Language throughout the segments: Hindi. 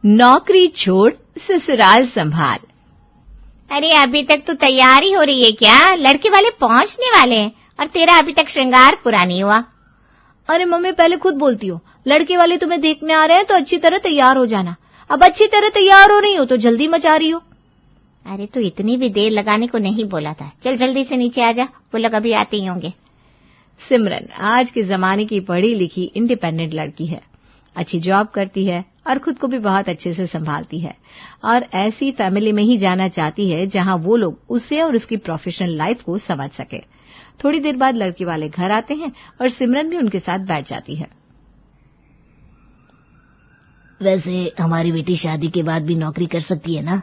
नौकरी छोड़ ससुराल संभाल। अरे अभी तक तो तैयारी हो रही है क्या? लड़के वाले पहुंचने वाले हैं और तेरा अभी तक श्रृंगार पूरा नहीं हुआ। अरे मम्मी पहले खुद बोलती हो, लड़के वाले तुम्हें देखने आ रहे हैं तो अच्छी तरह तैयार हो जाना। अब अच्छी तरह तैयार हो रही हो तो जल्दी मचा रही हो। अरे तो इतनी भी देर लगाने को नहीं बोला था। चल जल्दी से नीचे आ जा, वो लोग अभी आते ही होंगे। सिमरन आज के जमाने की पढ़ी लिखी इंडिपेंडेंट लड़की है, अच्छी जॉब करती है और खुद को भी बहुत अच्छे से संभालती है और ऐसी फैमिली में ही जाना चाहती है जहां वो लोग उसे और उसकी प्रोफेशनल लाइफ को समझ सके। थोड़ी देर बाद लड़के वाले घर आते हैं और सिमरन भी उनके साथ बैठ जाती है। वैसे हमारी बेटी शादी के बाद भी नौकरी कर सकती है ना?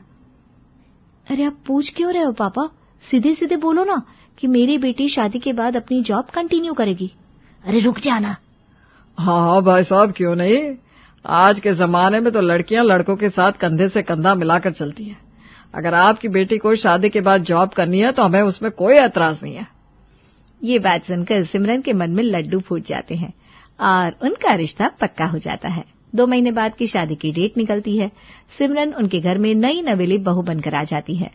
अरे आप पूछ क्यों रहे हो पापा? सीधे सीधे बोलो ना कि मेरी बेटी शादी के बाद अपनी जॉब कंटिन्यू करेगी। अरे रुक जाना। हाँ भाई साहब, क्यों नहीं। आज के जमाने में तो लड़कियां लड़कों के साथ कंधे से कंधा मिलाकर चलती हैं। अगर आपकी बेटी को शादी के बाद जॉब करनी है तो हमें उसमें कोई एतराज नहीं है। ये बात सुनकर सिमरन के मन में लड्डू फूट जाते हैं और उनका रिश्ता पक्का हो जाता है। 2 महीने बाद की शादी की डेट निकलती है। सिमरन उनके घर में नई नवेली बहू बनकर आ जाती है।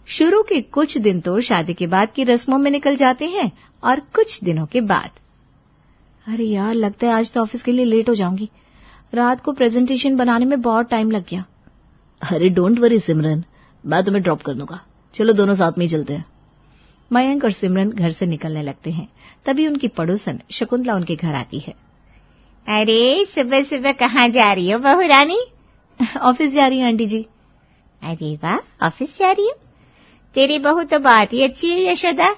शुरू के कुछ दिन तो शादी के बाद की रस्मों में निकल जाते हैं और कुछ दिनों के बाद, अरे यार लगता है आज तो ऑफिस के लिए लेट हो जाऊंगी। रात को प्रेजेंटेशन बनाने में बहुत टाइम लग गया। अरे डोंट वरी सिमरन, मैं तुम्हें ड्रॉप कर दूंगा। चलो दोनों साथ में ही चलते हैं। मयंक और सिमरन घर से निकलने लगते हैं। तभी उनकी पड़ोसन शकुंतला उनके घर आती है। अरे सुबह सुबह कहाँ जा रही हो बहू रानी? ऑफिस जा रही हूँ आंटी जी। अरे वाह, ऑफिस जा रही हो? तेरी बहू तो बहुत ही अच्छी है यशोदा।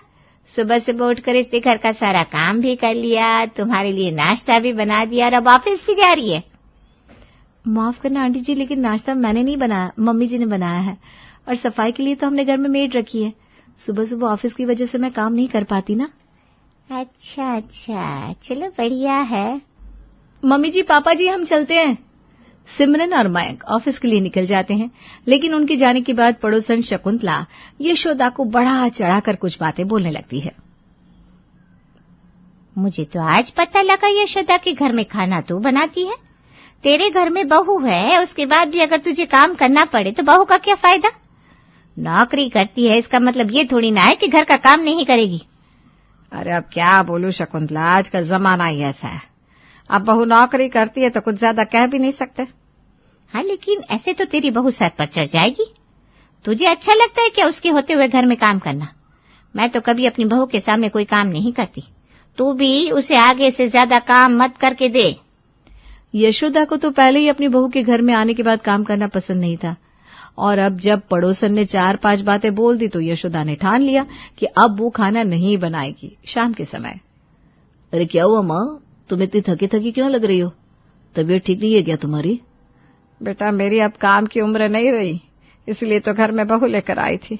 सुबह सुबह उठकर इसने घर का सारा काम भी कर लिया, तुम्हारे लिए नाश्ता भी बना दिया और अब ऑफिस भी जा रही है। माफ करना आंटी जी, लेकिन नाश्ता मैंने नहीं बनाया, मम्मी जी ने बनाया है। और सफाई के लिए तो हमने घर में मेड रखी है। सुबह सुबह ऑफिस की वजह से मैं काम नहीं कर पाती ना। अच्छा अच्छा, चलो बढ़िया है। मम्मी जी, पापा जी, हम चलते हैं। सिमरन और मयंक ऑफिस के लिए निकल जाते हैं, लेकिन उनके जाने के बाद पड़ोसन शकुंतला यशोदा को बढ़ा चढ़ाकर कुछ बातें बोलने लगती है। मुझे तो आज पता लगा यशोदा के घर में खाना तू बनाती है। तेरे घर में बहू है, उसके बाद भी अगर तुझे काम करना पड़े तो बहू का क्या फायदा? नौकरी करती है इसका मतलब ये थोड़ी ना है कि घर का काम नहीं करेगी। अरे अब क्या बोलूं शकुंतला, आज का जमाना ही ऐसा है। अब बहू नौकरी करती है तो कुछ ज्यादा कह भी नहीं सकते। हाँ, लेकिन ऐसे तो तेरी बहू सर पर चढ़ जाएगी। तुझे अच्छा लगता है क्या उसके होते हुए घर में काम करना? मैं तो कभी अपनी बहू के सामने कोई काम नहीं करती। तू भी उसे आगे से ज्यादा काम मत करके दे। यशोदा को तो पहले ही अपनी बहू के घर में आने के बाद काम करना पसंद नहीं था, और अब जब पड़ोसन ने 4-5 बातें बोल दी तो यशोदा ने ठान लिया कि अब वो खाना नहीं बनाएगी शाम के समय। अरे क्या हुआ माँ, तुम इतनी थकी थकी क्यों लग रही हो? तबीयत ठीक नहीं है क्या तुम्हारी? बेटा मेरी अब काम की उम्र नहीं रही, इसलिए तो घर में बहू लेकर आई थी।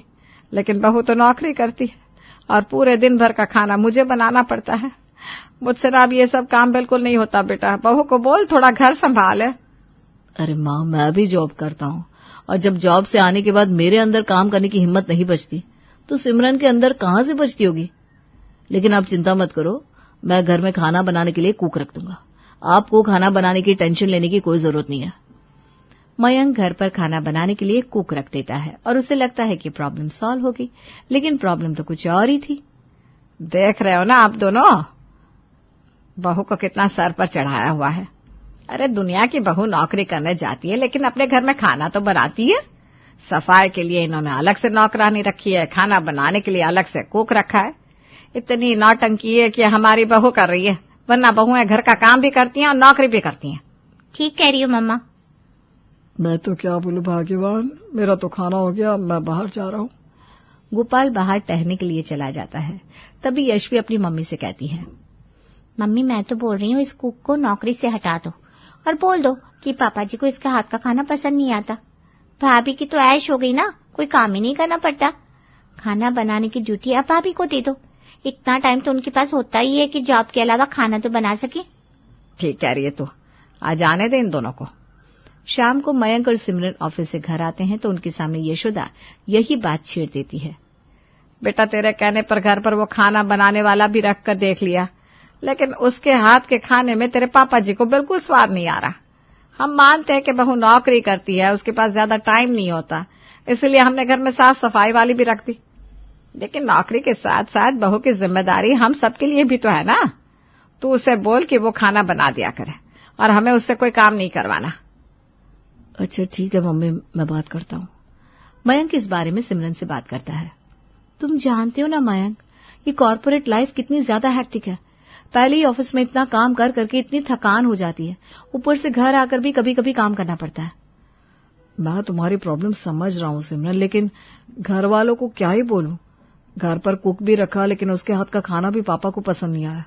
लेकिन बहू तो नौकरी करती है और पूरे दिन भर का खाना मुझे बनाना पड़ता है। मुझसे ना अब ये सब काम बिल्कुल नहीं होता। बेटा बहू को बोल थोड़ा घर संभाले। अरे माँ, मैं भी जॉब करता हूँ और जब जॉब से आने के बाद मेरे अंदर काम करने की हिम्मत नहीं बचती तो सिमरन के अंदर कहाँ से बचती होगी। लेकिन आप चिंता मत करो, मैं घर में खाना बनाने के लिए कुक रख दूंगा। आपको खाना बनाने की टेंशन लेने की कोई जरूरत नहीं है। मयंक घर पर खाना बनाने के लिए कुक रख देता है और उसे लगता है कि प्रॉब्लम सॉल्व होगी, लेकिन प्रॉब्लम तो कुछ और ही थी। देख रहे हो ना आप दोनों, बहू को कितना सर पर चढ़ाया हुआ है। अरे दुनिया की बहू नौकरी करने जाती है लेकिन अपने घर में खाना तो बनाती है। सफाई के लिए इन्होंने अलग से नौकरानी रखी है, खाना बनाने के लिए अलग से कुक रखा है। इतनी नौटंकी है कि हमारी बहू कर रही है, वरना बहुएं घर का काम भी करती हैं और नौकरी भी करती हैं। ठीक कह रही हो मम्मा। मैं तो क्या बोलूं भाग्यवान, मेरा तो खाना हो गया, मैं बाहर जा रहा हूँ। गोपाल बाहर टहलने के लिए चला जाता है। तभी यशवी अपनी मम्मी से कहती है, मम्मी मैं तो बोल रही हूँ इस कुक को नौकरी से हटा दो और बोल दो कि पापा जी को इसका हाथ का खाना पसंद नहीं आता। भाभी की तो ऐश हो गई ना, कोई काम ही नहीं करना पड़ता। खाना बनाने की ड्यूटी अब भाभी को दे दो। इतना टाइम तो उनके पास होता ही है कि जॉब के अलावा खाना तो बना सके। ठीक कह रही है तू, आज आने दे इन दोनों को। शाम को मयंक और सिमरन ऑफिस से घर आते हैं तो उनके सामने यशोदा यही बात छेड़ देती है। बेटा तेरे कहने पर घर पर वो खाना बनाने वाला भी रख कर देख लिया, लेकिन उसके हाथ के खाने में तेरे पापा जी को बिल्कुल स्वाद नहीं आ रहा। हम मानते हैं कि बहू नौकरी करती है, उसके पास ज्यादा टाइम नहीं होता, इसलिए हमने घर में साफ सफाई वाली भी रख दी। लेकिन नौकरी के साथ साथ बहू की जिम्मेदारी हम सबके लिए भी तो है ना। तू उसे बोल कि वो खाना बना दिया करे और हमें उससे कोई काम नहीं करवाना। अच्छा ठीक है मम्मी, मैं बात करता हूँ। मयंक इस बारे में सिमरन से बात करता है। तुम जानते हो ना मयंक, ये कॉर्पोरेट लाइफ कितनी ज्यादा हेक्टिक है। पहले ही ऑफिस में इतना काम कर करके इतनी थकान हो जाती है, ऊपर से घर आकर भी कभी कभी काम करना पड़ता है। मैं तुम्हारी प्रॉब्लम समझ रहा हूँ सिमरन, लेकिन घर वालों को क्या ही बोलूं। घर पर कुक भी रखा, लेकिन उसके हाथ का खाना भी पापा को पसंद नहीं आया,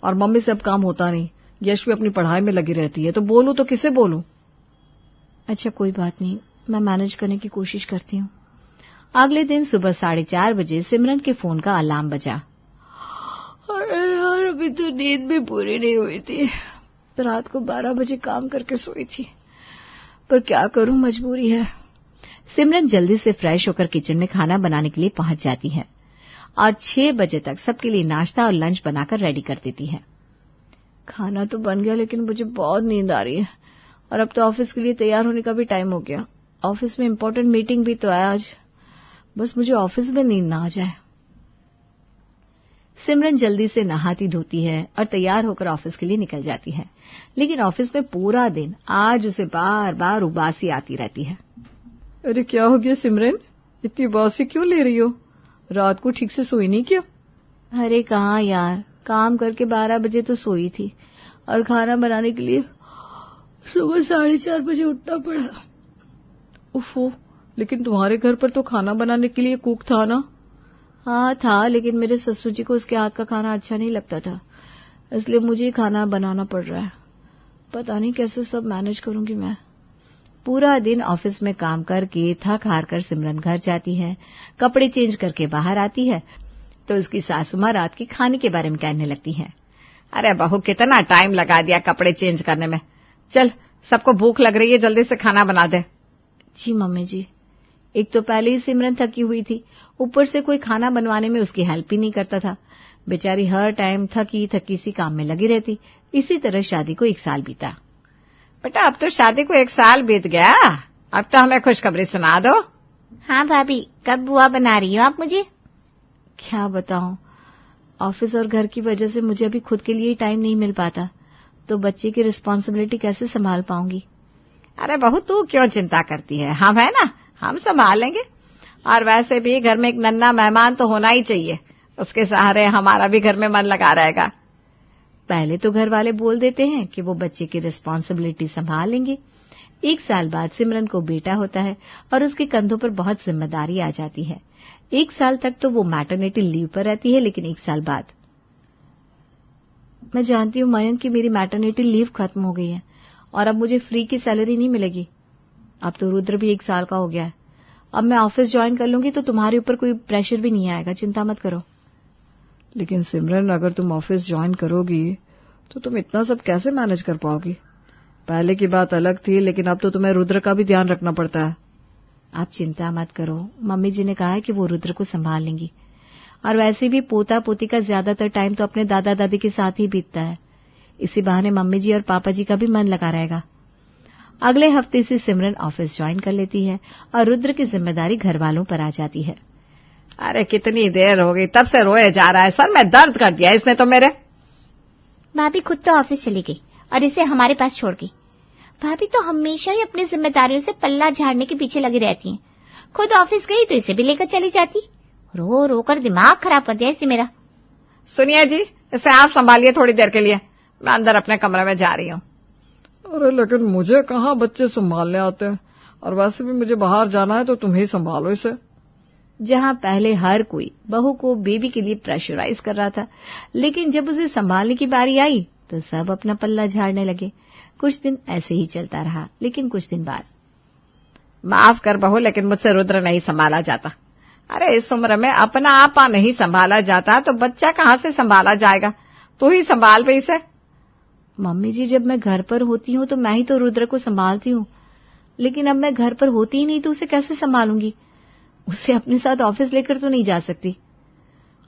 और मम्मी से अब काम होता नहीं। यश भी अपनी पढ़ाई में लगी रहती है, तो बोलूं तो किसे बोलूं। अच्छा कोई बात नहीं, मैं मैनेज करने की कोशिश करती हूँ। अगले दिन सुबह 4:30 बजे सिमरन के फोन का अलार्म बजा। अरे यार, अभी तो नींद भी पूरी नहीं हुई थी। रात को 12 बजे काम करके सोई थी, पर क्या करूं, मजबूरी है। सिमरन जल्दी से फ्रेश होकर किचन में खाना बनाने के लिए पहुंच जाती है और 6 बजे तक सबके लिए नाश्ता और लंच बनाकर रेडी कर देती है। खाना तो बन गया, लेकिन मुझे बहुत नींद आ रही है, और अब तो ऑफिस के लिए तैयार होने का भी टाइम हो गया। ऑफिस में इम्पोर्टेंट मीटिंग भी तो है आज। बस मुझे ऑफिस में नींद ना आ जाए। सिमरन जल्दी से नहाती धोती है और तैयार होकर ऑफिस के लिए निकल जाती है, लेकिन ऑफिस में पूरा दिन आज उसे बार बार उबासी आती रहती है। अरे क्या हो गया सिमरन, इतनी उबासी क्यों ले रही हो? रात को ठीक से सोई नहीं क्या? अरे कहाँ यार, काम करके 12 बजे तो सोई थी, और खाना बनाने के लिए सुबह 4:30 बजे उठना पड़ा। उफ़ो, लेकिन तुम्हारे घर पर तो खाना बनाने के लिए कुक था ना? हाँ था, लेकिन मेरे ससुर जी को उसके हाथ का खाना अच्छा नहीं लगता था, इसलिए मुझे खाना बनाना पड़ रहा है। पता नहीं कैसे सब मैनेज करूंगी मैं। पूरा दिन ऑफिस में काम करके थक हार कर सिमरन घर जाती है। कपड़े चेंज करके बाहर आती है तो उसकी सासू माँ रात के खाने के बारे में कहने लगती है। अरे बहू, कितना टाइम लगा दिया कपड़े चेंज करने में। चल, सबको भूख लग रही है, जल्दी से खाना बना दे। जी मम्मी जी। एक तो पहले ही सिमरन थकी हुई थी, ऊपर से कोई खाना बनवाने में उसकी हेल्प ही नहीं करता था। बेचारी हर टाइम थकी थकी सी काम में लगी रहती। इसी तरह शादी को 1 साल बीता। बेटा, अब तो शादी को 1 साल बीत गया, अब तो हमें खुशखबरी सुना दो। हाँ भाभी, कब बुआ बना रही हो आप मुझे? क्या बताऊं, ऑफिस और घर की वजह से मुझे अभी खुद के लिए ही टाइम नहीं मिल पाता, तो बच्चे की रिस्पॉन्सिबिलिटी कैसे संभाल पाऊंगी। अरे बहू, तू क्यों चिंता करती है, हम है ना, हम संभाल लेंगे। और वैसे भी घर में एक नन्हा मेहमान तो होना ही चाहिए, उसके सहारे हमारा भी घर में मन लगा रहेगा। पहले तो घर वाले बोल देते हैं कि वो बच्चे की रिस्पॉन्सिबिलिटी संभाल लेंगे। 1 साल बाद सिमरन को बेटा होता है और उसके कंधों पर बहुत जिम्मेदारी आ जाती है। 1 साल तक तो वो मैटरनिटी लीव पर रहती है, लेकिन 1 साल बाद मैं जानती हूँ मयंक की मेरी मैटरनिटी लीव खत्म हो गई है और अब मुझे फ्री की सैलरी नहीं मिलेगी। अब तो रुद्र भी 1 साल का हो गया है। अब मैं ऑफिस ज्वाइन कर लूंगी तो तुम्हारे ऊपर कोई प्रेशर भी नहीं आएगा, चिंता मत करो। लेकिन सिमरन, अगर तुम ऑफिस ज्वाइन करोगी तो तुम इतना सब कैसे मैनेज कर पाओगी? पहले की बात अलग थी, लेकिन अब तो तुम्हें रुद्र का भी ध्यान रखना पड़ता है। आप चिंता मत करो, मम्मी जी ने कहा है कि वो रुद्र को संभाल लेंगी, और वैसे भी पोता पोती का ज्यादातर टाइम तो अपने दादा दादी के साथ ही बीतता है। इसी बहाने मम्मी जी और पापा जी का भी मन लगा रहेगा। अगले हफ्ते से सिमरन ऑफिस ज्वाइन कर लेती है और रुद्र की जिम्मेदारी घर वालों पर आ जाती है। अरे कितनी देर हो गई, तब से रोए जा रहा है, सर में दर्द कर दिया इसने तो मेरे। भाभी खुद तो ऑफिस चली गई और इसे हमारे पास छोड़ गई। भाभी तो हमेशा ही अपनी जिम्मेदारियों से पल्ला झाड़ने के पीछे लगी रहती हैं। खुद ऑफिस गई तो इसे भी लेकर चली जाती। रो रो कर दिमाग खराब कर दिया इसे मेरा। सुनिए जी, इसे आप संभालिए थोड़ी देर के लिए, मैं अंदर अपने कमरे में जा रही हूँ। अरे लेकिन मुझे कहाँ बच्चे संभालने आते हैं, और वैसे भी मुझे बाहर जाना है तो तुम ही संभालो इसे। जहां पहले हर कोई बहू को बेबी के लिए प्रेशराइज कर रहा था, लेकिन जब उसे संभालने की बारी आई तो सब अपना पल्ला झाड़ने लगे। कुछ दिन ऐसे ही चलता रहा, लेकिन कुछ दिन बाद, माफ कर बहू, लेकिन मुझसे रुद्र नहीं संभाला जाता। अरे इस उम्र में अपना आपा नहीं संभाला जाता तो बच्चा कहाँ से संभाला जाएगा, तू ही संभाल पे इसे। मम्मी जी, जब मैं घर पर होती हूँ तो मैं ही तो रुद्र को संभालती हूँ, लेकिन अब मैं घर पर होती ही नहीं तो उसे कैसे संभालूंगी? उसे अपने साथ ऑफिस लेकर तो नहीं जा सकती।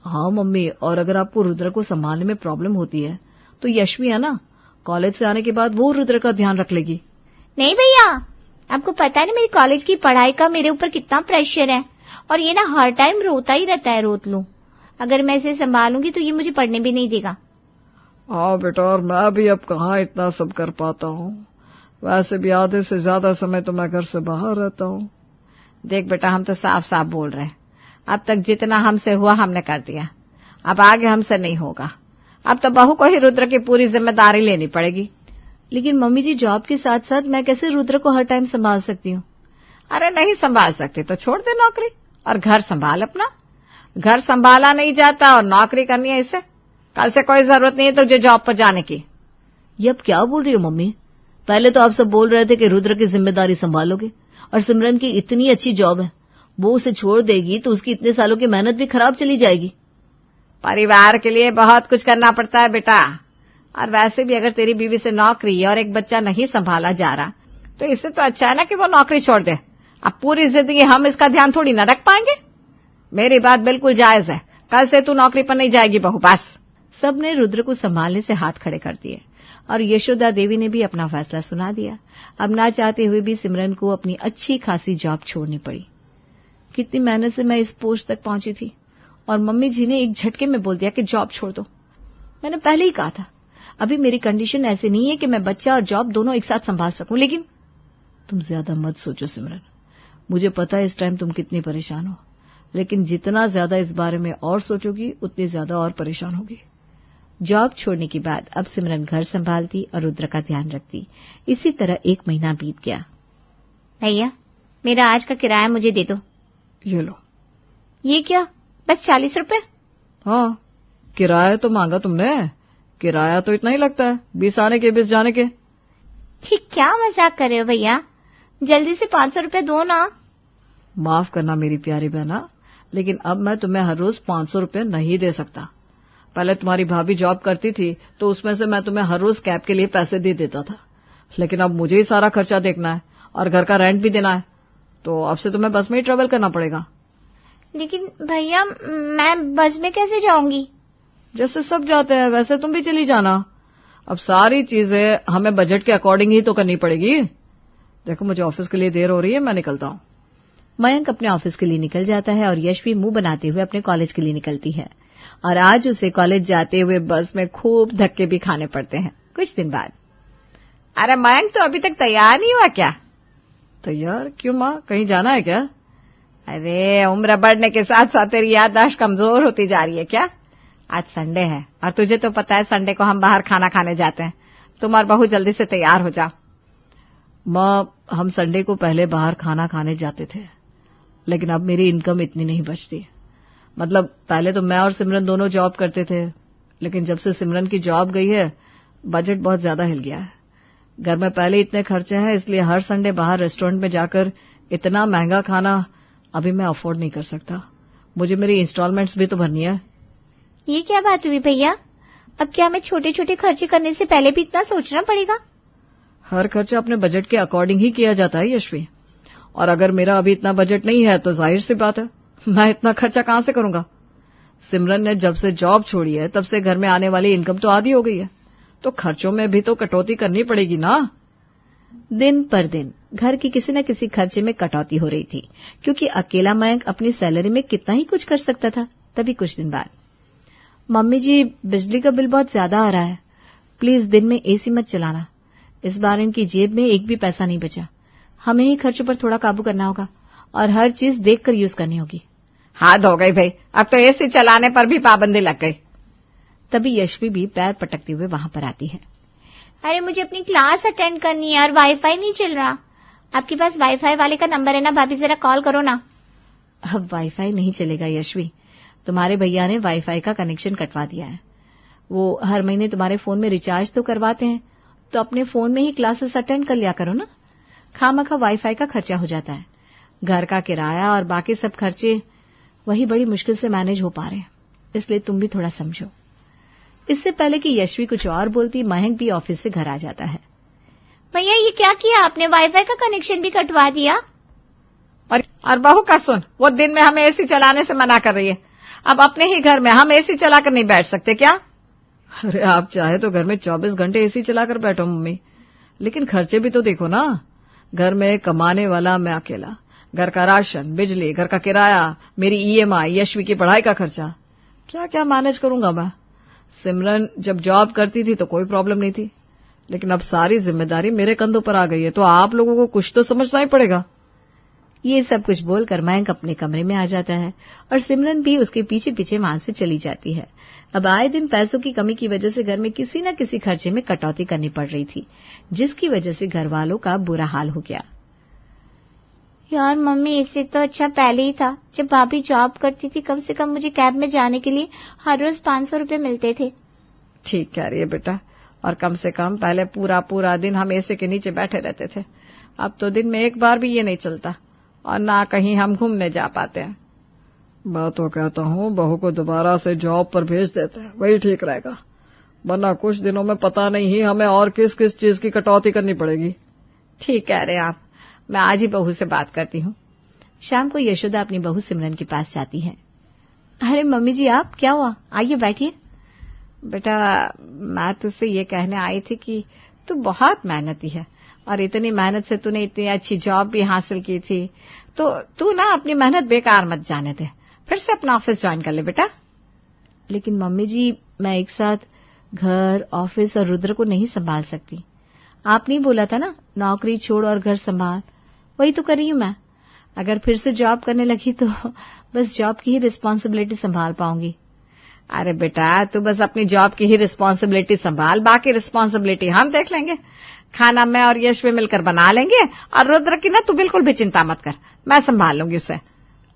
हाँ मम्मी, और अगर आपको रुद्र को संभालने में प्रॉब्लम होती है तो यश भी है ना, कॉलेज से आने के बाद वो रुद्र का ध्यान रख लेगी। नहीं भैया, आपको पता है ना मेरी कॉलेज की पढ़ाई का मेरे ऊपर कितना प्रेशर है, और ये ना हर टाइम रोता ही रहता है, रोत लूं। अगर मैं इसे संभालूंगी तो ये मुझे पढ़ने भी नहीं देगा। हाँ बेटा, और मैं भी अब कहाँ इतना सब कर पाता हूँ। वैसे भी आधे से ज्यादा समय तो मैं घर से बाहर रहता हूँ। देख बेटा, हम तो साफ साफ बोल रहे हैं, अब तक जितना हमसे हुआ हमने कर दिया, अब आगे हमसे नहीं होगा। अब तो बहू को ही रुद्र की पूरी जिम्मेदारी लेनी पड़ेगी। लेकिन मम्मी जी, जॉब के साथ साथ मैं कैसे रुद्र को हर टाइम संभाल सकती हूँ? अरे नहीं संभाल सकती तो छोड़ दे नौकरी और घर संभाल अपना। घर संभाला नहीं जाता और नौकरी करनी है, इससे कल से कोई जरूरत नहीं है तुझे जॉब पर जाने की। ये अब क्या बोल रही हो मम्मी? पहले तो आप सब बोल रहे थे कि रुद्र की जिम्मेदारी संभालोगे, और सिमरन की इतनी अच्छी जॉब है, वो उसे छोड़ देगी तो उसकी इतने सालों की मेहनत भी खराब चली जाएगी। परिवार के लिए बहुत कुछ करना पड़ता है बेटा, और वैसे भी अगर तेरी बीवी से नौकरी और एक बच्चा नहीं संभाला जा रहा तो इससे तो अच्छा है ना कि वो नौकरी छोड़ दे। अब पूरी जिंदगी हम इसका ध्यान थोड़ी न रख पाएंगे। मेरी बात बिल्कुल जायज है, कल से तू नौकरी पर नहीं जाएगी बहू, बस। सबने रुद्र को संभालने से हाथ खड़े कर दिए और यशोदा देवी ने भी अपना फैसला सुना दिया। अब ना चाहते हुए भी सिमरन को अपनी अच्छी खासी जॉब छोड़नी पड़ी। कितनी मेहनत से मैं इस पोस्ट तक पहुंची थी, और मम्मी जी ने एक झटके में बोल दिया कि जॉब छोड़ दो। मैंने पहले ही कहा था, अभी मेरी कंडीशन ऐसी नहीं है कि मैं बच्चा और जॉब दोनों एक साथ संभाल सकूं। लेकिन तुम ज्यादा मत सोचो सिमरन, मुझे पता है इस टाइम तुम कितनी परेशान हो, लेकिन जितना ज्यादा इस बारे में और सोचोगी उतनी ज्यादा और परेशान होगी। जॉब छोड़ने के बाद अब सिमरन घर संभालती और रुद्र का ध्यान रखती। इसी तरह 1 महीना बीत गया। भैया, मेरा आज का किराया मुझे दे दो। ये लो। ये क्या, बस 40 रुपए? हाँ, किराया तो मांगा तुमने, किराया तो इतना ही लगता है, 20 आने के 20 जाने के। ये क्या मजाक कर रहे हो भैया, जल्दी से 500 रुपए दो ना। माफ करना मेरी प्यारी बहना, लेकिन अब मैं तुम्हें हर रोज 500 रुपए नहीं दे सकता। पहले तुम्हारी भाभी जॉब करती थी तो उसमें से मैं तुम्हें हर रोज कैब के लिए पैसे दे देता था, लेकिन अब मुझे ही सारा खर्चा देखना है और घर का रेंट भी देना है, तो अब से तुम्हें बस में ही ट्रेवल करना पड़ेगा। लेकिन भैया, मैं बस में कैसे जाऊंगी? जैसे सब जाते हैं वैसे तुम भी चली जाना। अब सारी चीजें हमें बजट के अकॉर्डिंग ही तो करनी पड़ेगी। देखो, मुझे ऑफिस के लिए देर हो रही है, मैं निकलता हूँ। मयंक अपने ऑफिस के लिए निकल जाता है और यश भी मुंह बनाते हुए अपने कॉलेज के लिए निकलती है। और आज उसे कॉलेज जाते हुए बस में खूब धक्के भी खाने पड़ते हैं। कुछ दिन बाद, अरे मयंक तो अभी तक तैयार नहीं हुआ क्या? तैयार क्यों माँ, कहीं जाना है क्या? अरे उम्र बढ़ने के साथ साथ तेरी याददाश्त कमजोर होती जा रही है क्या? आज संडे है और तुझे तो पता है संडे को हम बाहर खाना खाने जाते हैं। तुम और बहू जल्दी से तैयार हो जाओ। माँ, हम संडे को पहले बाहर खाना खाने जाते थे, लेकिन अब मेरी इनकम इतनी नहीं बचती। मतलब पहले तो मैं और सिमरन दोनों जॉब करते थे, लेकिन जब से सिमरन की जॉब गई है बजट बहुत ज्यादा हिल गया है। घर में पहले इतने खर्चे हैं, इसलिए हर संडे बाहर रेस्टोरेंट में जाकर इतना महंगा खाना अभी मैं अफोर्ड नहीं कर सकता। मुझे मेरी इंस्टॉलमेंट्स भी तो भरनी है। ये क्या बात हुई भैया, अब क्या हमें छोटे छोटे खर्चे करने से पहले भी इतना सोचना पड़ेगा? हर खर्चा अपने बजट के अकॉर्डिंग ही किया जाता है यशवी, और अगर मेरा अभी इतना बजट नहीं है तो जाहिर सी बात है मैं इतना खर्चा कहां से करूंगा। सिमरन ने जब से जॉब छोड़ी है तब से घर में आने वाली इनकम तो आधी हो गई है, तो खर्चों में भी तो कटौती करनी पड़ेगी ना। दिन पर दिन घर की किसी न किसी खर्चे में कटौती हो रही थी, क्योंकि अकेला मयंक अपनी सैलरी में कितना ही कुछ कर सकता था। तभी कुछ दिन बाद, मम्मी जी, बिजली का बिल बहुत ज्यादा आ रहा है, प्लीज दिन में एसी मत चलाना। इस बार इनकी जेब में एक भी पैसा नहीं बचा, हमें ही खर्चों पर थोड़ा काबू करना होगा और हर चीज देखकर यूज करनी होगी। हाथ हो गई भाई, अब तो एसी चलाने पर भी पाबंदी लग गई। तभी यशवी भी पैर पटकते हुए वहां पर आती है। अरे मुझे अपनी क्लास अटेंड करनी है और वाईफाई नहीं चल रहा। आपके पास वाईफाई वाले का नंबर है ना भाभी, जरा कॉल करो ना। अब वाईफाई नहीं चलेगा यशवी, तुम्हारे भैया ने वाईफाई का कनेक्शन कटवा दिया है। वो हर महीने तुम्हारे फोन में रिचार्ज तो करवाते हैं, तो अपने फोन में ही क्लासेस अटेंड कर लिया करो ना। खामखा वाईफाई का खर्चा हो जाता है, घर का किराया और बाकी सब खर्चे वही बड़ी मुश्किल से मैनेज हो पा रहे हैं, इसलिए तुम भी थोड़ा समझो। इससे पहले कि यशवी कुछ और बोलती, मयंक भी ऑफिस से घर आ जाता है। भैया ये क्या किया आपने, वाईफाई का कनेक्शन भी कटवा दिया। और बहू का सुन, वो दिन में हमें एसी चलाने से मना कर रही है। अब अपने ही घर में हम एसी चलाकर नहीं बैठ सकते क्या? अरे आप चाहे तो घर में 24 घंटे एसी चलाकर बैठो मम्मी, लेकिन खर्चे भी तो देखो ना। घर में कमाने वाला मैं अकेला, घर का राशन, बिजली, घर का किराया, मेरी ईएमआई, यशवी की पढ़ाई का खर्चा, क्या क्या मैनेज करूंगा मैं। सिमरन जब जॉब करती थी तो कोई प्रॉब्लम नहीं थी, लेकिन अब सारी जिम्मेदारी मेरे कंधों पर आ गई है, तो आप लोगों को कुछ तो समझना ही पड़ेगा। ये सब कुछ बोलकर मयंक अपने कमरे में आ जाता है और सिमरन भी उसके पीछे पीछे वहां से चली जाती है। अब आए दिन पैसों की कमी की वजह से घर में किसी न किसी खर्चे में कटौती करनी पड़ रही थी, जिसकी वजह से घर वालों का बुरा हाल हो गया। यार मम्मी, इससे तो अच्छा पहले ही था जब भाभी जॉब करती थी। कम से कम मुझे कैब में जाने के लिए हर रोज 500 रुपए मिलते थे। ठीक कह रही है बेटा, और कम से कम पहले पूरा पूरा दिन हम एसी के नीचे बैठे रहते थे। अब तो दिन में एक बार भी ये नहीं चलता, और ना कहीं हम घूमने जा पाते हैं। मैं तो कहता हूँ बहू को दोबारा से जॉब पर भेज देते हैं, वही ठीक रहेगा, वरना कुछ दिनों में पता नहीं हमें और किस किस चीज की कटौती करनी पड़ेगी। ठीक कह रहे हैं आप, मैं आज ही बहू से बात करती हूँ। शाम को यशोदा अपनी बहू सिमरन के पास जाती है। अरे मम्मी जी, आप क्या हुआ, आइए बैठिए। बेटा, मैं तुझसे ये कहने आई थी कि तू बहुत मेहनती है, और इतनी मेहनत से तूने इतनी अच्छी जॉब भी हासिल की थी, तो तू ना अपनी मेहनत बेकार मत जाने दे, फिर से अपना ऑफिस ज्वाइन कर ले बेटा। लेकिन मम्मी जी, मैं एक साथ घर, ऑफिस और रुद्र को नहीं संभाल सकती। आपने ही बोला था ना, नौकरी छोड़ और घर संभाल, वही तो कर रही हूं मैं। अगर फिर से जॉब करने लगी तो बस जॉब की ही रिस्पॉन्सिबिलिटी संभाल पाऊंगी। अरे बेटा, तू बस अपनी जॉब की ही रिस्पॉन्सिबिलिटी संभाल, बाकी रिस्पॉन्सिबिलिटी हम देख लेंगे। खाना मैं और यश में मिलकर बना लेंगे, और रुद्र की ना तू बिल्कुल भी चिंता मत कर, मैं संभाल लूंगी उसे।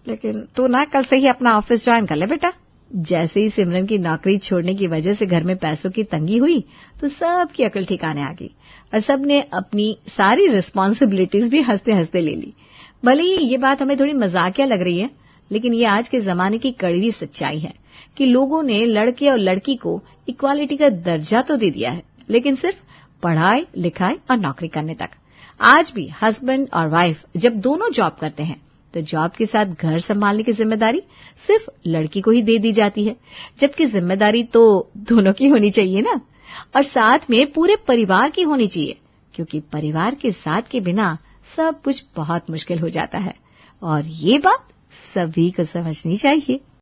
लेकिन तू ना कल से ही अपना ऑफिस ज्वाइन कर ले बेटा। जैसे ही सिमरन की नौकरी छोड़ने की वजह से घर में पैसों की तंगी हुई, तो सबकी अकल ठिकाने आ गई और सबने अपनी सारी रिस्पॉन्सिबिलिटीज भी हंसते हंसते ले ली। भले ही ये बात हमें थोड़ी मजाकिया लग रही है, लेकिन ये आज के जमाने की कड़वी सच्चाई है कि लोगों ने लड़के और लड़की को इक्वालिटी का दर्जा तो दे दिया है, लेकिन सिर्फ पढ़ाई, लिखाई और नौकरी करने तक। आज भी हस्बैंड और वाइफ जब दोनों जॉब करते हैं, तो जॉब के साथ घर संभालने की जिम्मेदारी सिर्फ लड़की को ही दे दी जाती है, जबकि जिम्मेदारी तो दोनों की होनी चाहिए ना, और साथ में पूरे परिवार की होनी चाहिए, क्योंकि परिवार के साथ के बिना सब कुछ बहुत मुश्किल हो जाता है, और ये बात सभी को समझनी चाहिए।